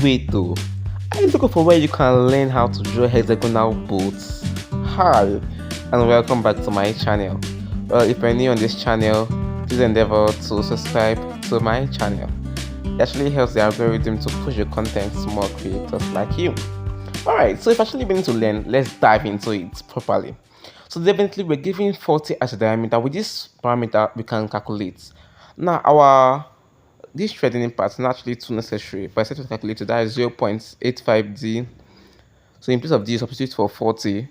Wait though, are you looking for where you can learn how to draw hexagonal boats? Hi, and welcome back to my channel. Well, if you're new on this channel, please endeavor to subscribe to my channel. It actually helps the algorithm to push your content to more creators like you. Alright, so if you're actually willing to learn, let's dive into it properly. So definitely we're given 40 as a diameter. With this parameter, we can calculate. Now our this threading part is not actually too necessary, but I set to calculate it. That is 0.85d. So in place of d, substitute for 40,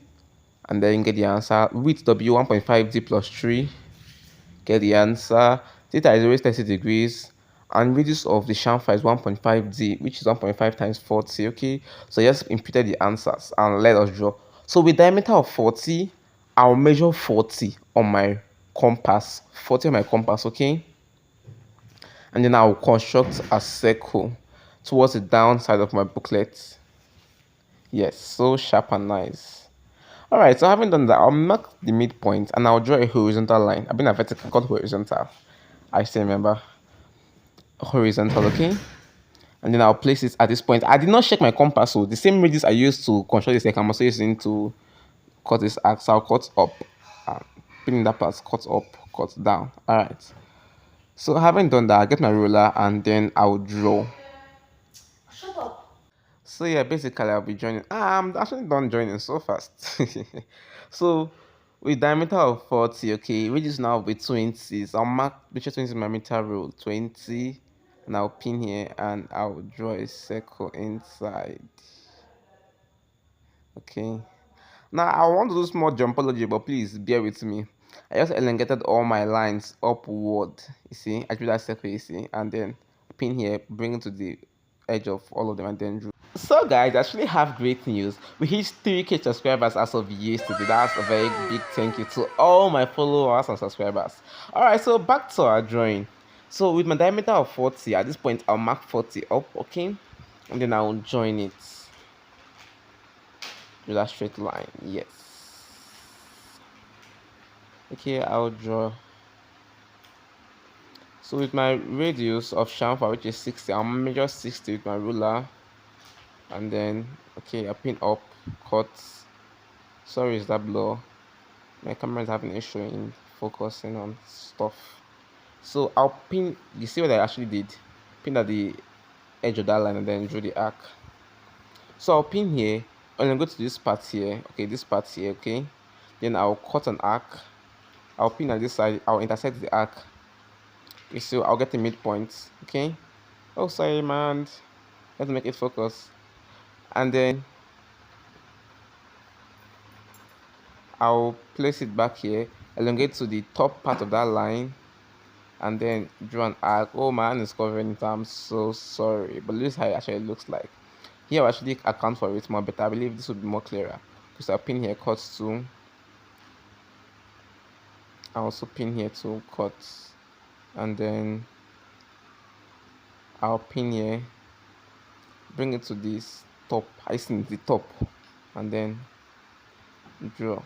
and then get the answer. Width w 1.5d plus 3, get the answer. Theta is always 30 degrees, and radius of the chamfer is 1.5d, which is 1.5 times 40. Okay, so just imputed the answers and let us draw. So with diameter of 40, I'll measure 40 on my compass. 40 on my compass, okay? And then I'll construct a circle towards the downside of my booklet. Yes, so sharp and nice. Alright, so having done that, I'll mark the midpoint and I'll draw a horizontal line. I've been a vertical, called horizontal. I still remember. Horizontal, okay? And then I'll place it at this point. I did not check my compass, so the same radius I used to construct this, I'm also using to cut this arc. So I'll cut up. Pin in that part, cut up, cut down. Alright. So having done that, I'll get my ruler and then I'll draw. So yeah, basically I'll be joining. I'm actually done joining so fast. So with diameter of 40, okay, radius now will be 20. So I'll mark between 20 my meter rule, 20, and I'll pin here and I'll draw a circle inside. Okay. Now I want to do small jumpology, but please bear with me. I just elongated all my lines upward. You see, I drew that circle, you see, and then pin here, bring it to the edge of all of them, and then drew. So guys, I actually have great news. We hit 3k subscribers as of yesterday. That's a very big thank you to all my followers and subscribers. Alright, so back to our drawing. So with my diameter of 40, at this point I'll mark 40 up, okay? And then I'll join it to that straight line. Yes. Okay, I'll draw. So with my radius of chamfer, which is 60, I'll measure 60 with my ruler. And then, okay, I pin up, cut. Sorry, is that blur? My camera is having an issue in focusing on stuff. So I'll pin, you see what I actually did? Pin at the edge of that line and then drew the arc. So I'll pin here, and then go to this part here, okay, this part here, okay? Then I'll cut an arc. I'll pin at this side, I'll intersect the arc. Okay, so I'll get the midpoint, okay? Oh, sorry, man. Let's make it focus. And then I'll place it back here, elongate to the top part of that line, and then draw an arc. Oh, my hand is covering it. I'm so sorry, but this is how it actually looks like. Here I'll actually account for it more, but I believe this will be more clearer. Because I'll pin here, cut to. I'll also pin here to cut, and then I'll pin here, bring it to this top. I think the top, and then draw.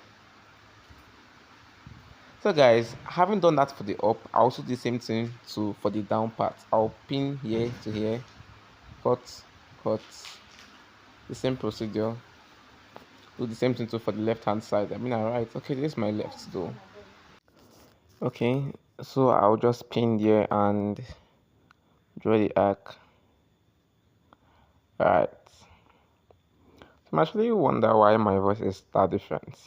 So guys, having done that for the up, I also do the same thing for the down part. I'll pin here to here, cut, cut. The same procedure. Do the same thing too for the left hand side. I mean, alright. Okay, this is my left though. Okay, so I'll just pin here and draw the arc. Alright. I'm actually wonder why my voice is that different.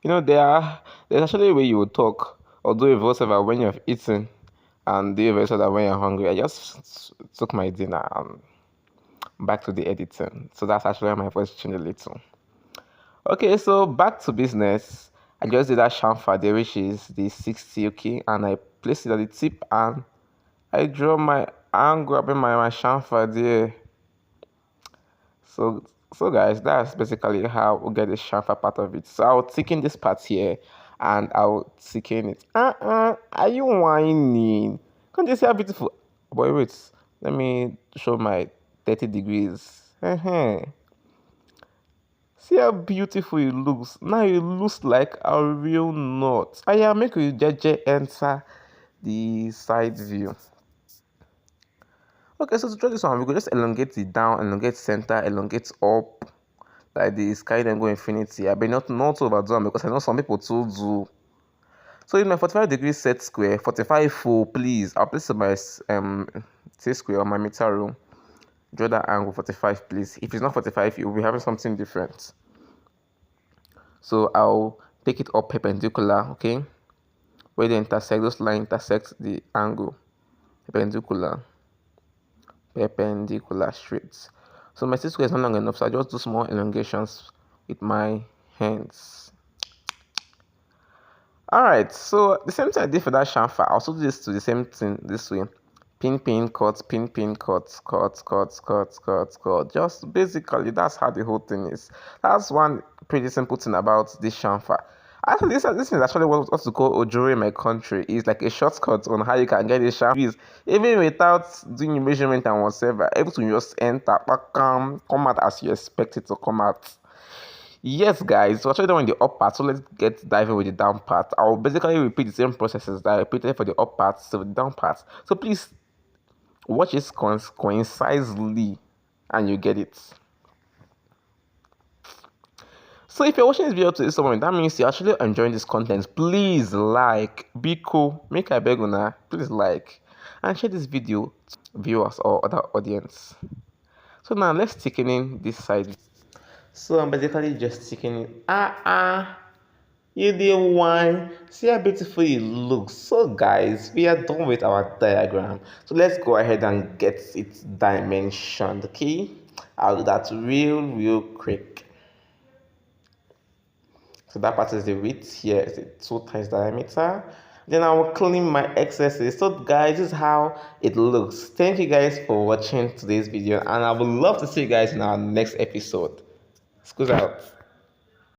You know, there's actually a way you would talk or do a voiceover when you've eaten and do a voiceover when you're hungry. I just took my dinner and back to the editing. So that's actually why my voice changed a little. Okay, so back to business. I just did that chamfer there, which is the 60, okay, and I placed it at the tip and I draw my arm grabbing my chamfer there. So guys, that's basically how we get the chamfer part of it. So I'll thicken this part here and I'll thicken it. Are you whining? Can't you see how beautiful? Boy, wait, let me show my 30 degrees. See how beautiful it looks. Now it looks like a real knot. I am make you jeje enter the side view. Okay, so to draw this one, we could just elongate it down, elongate center, elongate up, like this, carry them go infinity. I mean, not to overdo them because I know some people too do. So in my 45 degree set square, 45 full, please. I'll place my set square on my meter rule. Draw that angle 45, please. If it's not 45, you'll be having something different. So I'll take it up perpendicular, okay? Where they intersect, those lines intersect the angle. Perpendicular straight. So my set square is not long enough, so I just do small elongations with my hands. Alright, so the same thing I did for that chamfer, I also do this to the same thing this way. Pin, cut, pin, cut. Just basically, that's how the whole thing is. That's one pretty simple thing about this chamfer. Actually, this is actually what to call ojoro in my country. It's like a shortcut on how you can get this chamfer. Even without doing measurement and whatever, able to just enter, come out as you expect it to come out. Yes, guys, so actually done with the up part, so let's get diving with the down part. I'll basically repeat the same processes that I repeated for the up part, so the down part. So please watch it concisely and you get it. So if you're watching this video to this moment, that means you're actually enjoying this content. Please like, be cool, make a beg on, please like, and share this video to viewers or other audience. So now let's thicken in this side. So I'm basically just sticking it. You did one. See how beautiful it looks. So guys, we are done with our diagram. So let's go ahead and get it dimensioned, okay? I'll do that real quick. So that part is the width, here is the 2 times diameter. Then I will clean my excesses. So guys, this is how it looks. Thank you guys for watching today's video, and I would love to see you guys in our next episode. Scoot out.